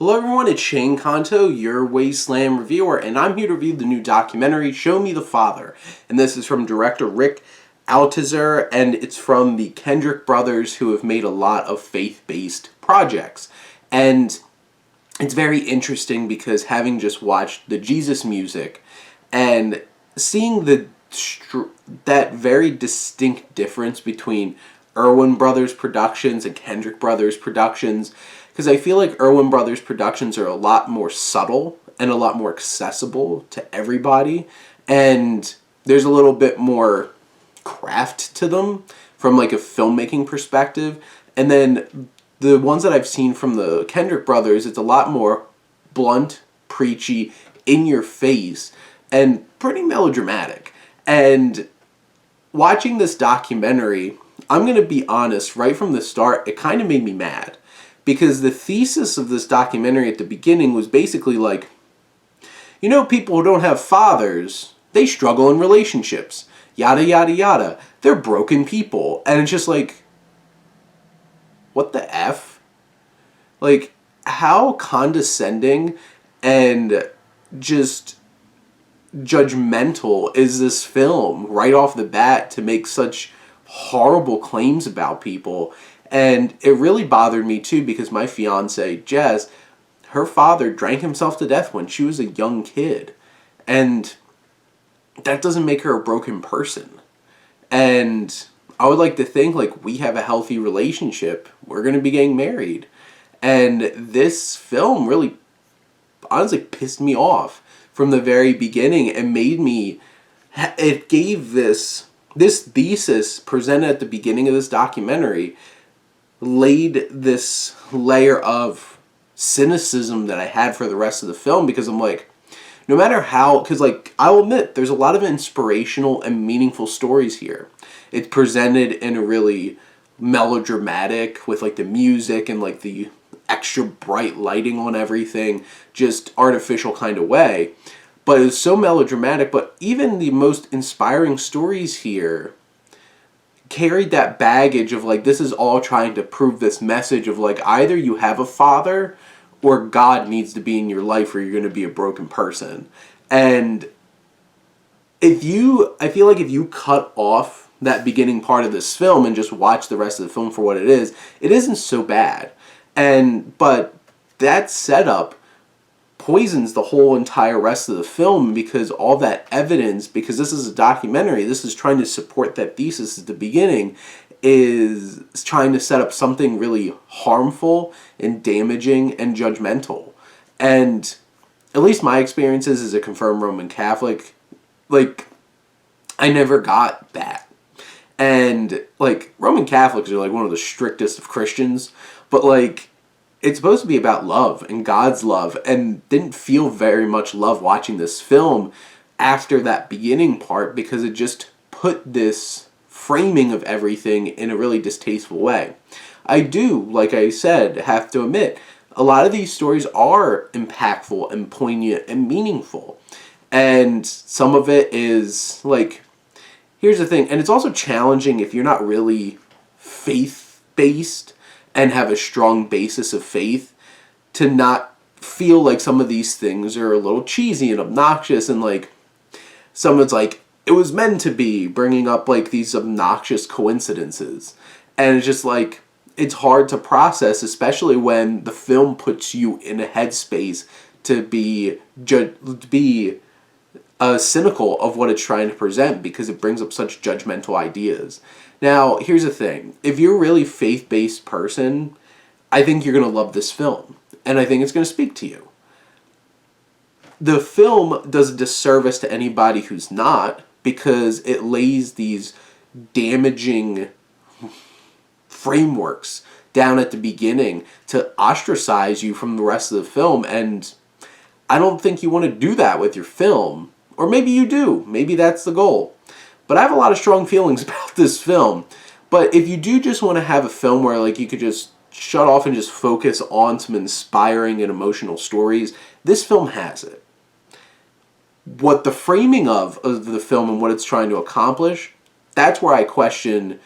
Hello everyone, it's Shane Kanto, your Wasteland reviewer, and I'm here to review the new documentary, Show Me the Father. And this is from director Rick Altizer, and it's from the Kendrick brothers, who have made a lot of faith-based projects. And it's very interesting because having just watched the Jesus music and seeing that very distinct difference between Irwin Brothers Productions and Kendrick Brothers Productions, because I feel like Irwin Brothers Productions are a lot more subtle and a lot more accessible to everybody, and there's a little bit more craft to them from like a filmmaking perspective. And then the ones that I've seen from the Kendrick Brothers, it's a lot more blunt, preachy, in your face, and pretty melodramatic. And watching this documentary, I'm going to be honest, right from the start, it kind of made me mad. Because the thesis of this documentary at the beginning was basically like, you know, people who don't have fathers, they struggle in relationships. Yada, yada, yada. They're broken people. And it's just like, what the F? Like, how condescending and just judgmental is this film right off the bat to make such horrible claims about people? And it really bothered me too, because my fiance, Jess, her father drank himself to death when she was a young kid. And that doesn't make her a broken person. And I would like to think, like, we have a healthy relationship. We're going to be getting married. And this film really, honestly, pissed me off from the very beginning and made me, it gave this thesis presented at the beginning of this documentary, laid this layer of cynicism that I had for the rest of the film, because I'm like, no matter how, because like, I'll admit, there's a lot of inspirational and meaningful stories here. It's presented in a really melodramatic, with like the music and like the extra bright lighting on everything, just artificial kind of way. But it's so melodramatic, but even the most inspiring stories here carried that baggage of like, this is all trying to prove this message of like, either you have a father or God needs to be in your life or you're going to be a broken person. And I feel like if you cut off that beginning part of this film and just watch the rest of the film for what it isn't so bad. But that setup poisons the whole entire rest of the film, because all that evidence, because this is a documentary, this is trying to support that thesis at the beginning, is trying to set up something really harmful and damaging and judgmental. And at least my experiences as a confirmed Roman Catholic, like, I never got that. And like, Roman Catholics are like one of the strictest of Christians, but like, it's supposed to be about love and God's love, and didn't feel very much love watching this film after that beginning part, because it just put this framing of everything in a really distasteful way. I do, like I said, have to admit, a lot of these stories are impactful and poignant and meaningful. And some of it is like, here's the thing, and it's also challenging if you're not really faith-based and have a strong basis of faith, to not feel like some of these things are a little cheesy and obnoxious, and like, someone's like, it was meant to be, bringing up like these obnoxious coincidences. And it's just like, it's hard to process, especially when the film puts you in a headspace to be cynical of what it's trying to present, because it brings up such judgmental ideas. Now, here's the thing. If you're a really faith-based person, I think you're going to love this film. And I think it's going to speak to you. The film does a disservice to anybody who's not, because it lays these damaging frameworks down at the beginning to ostracize you from the rest of the film. And I don't think you want to do that with your film. Or maybe you do. Maybe that's the goal. But I have a lot of strong feelings about this film. But if you do just want to have a film where like you could just shut off and just focus on some inspiring and emotional stories, this film has it. What the framing of the film and what it's trying to accomplish, that's where I question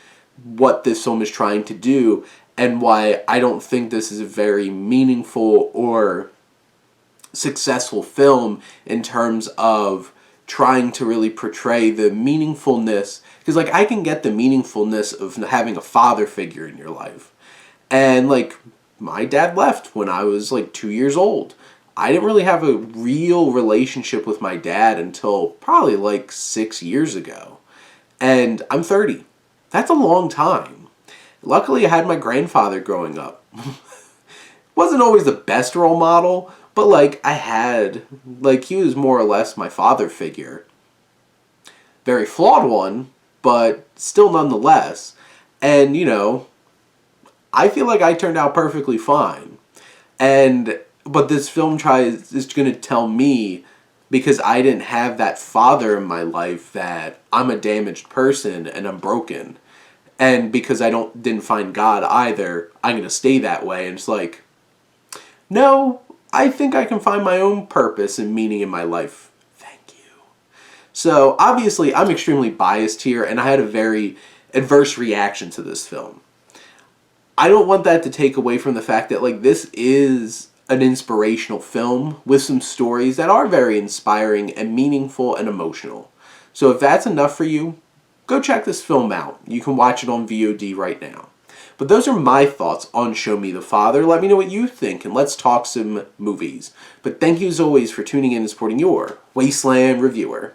what this film is trying to do. and why I don't think this is a very meaningful or successful film in terms of trying to really portray the meaningfulness. Because, like, I can get the meaningfulness of having a father figure in your life. And, like, my dad left when I was, like, 2 years old. I didn't really have a real relationship with my dad until probably, like, 6 years ago. And I'm 30. That's a long time. Luckily, I had my grandfather growing up. Wasn't always the best role model, but, like, I had, like, he was more or less my father figure. Very flawed one, but still nonetheless. And, you know, I feel like I turned out perfectly fine. But this film is going to tell me, because I didn't have that father in my life, that I'm a damaged person and I'm broken. And because I didn't find God either, I'm going to stay that way. And it's like, no, I think I can find my own purpose and meaning in my life. Thank you. So, obviously, I'm extremely biased here, and I had a very adverse reaction to this film. I don't want that to take away from the fact that, like, this is an inspirational film with some stories that are very inspiring and meaningful and emotional. So if that's enough for you, go check this film out. You can watch it on VOD right now. But those are my thoughts on Show Me the Father. Let me know what you think, and let's talk some movies. But thank you as always for tuning in and supporting your Wasteland reviewer.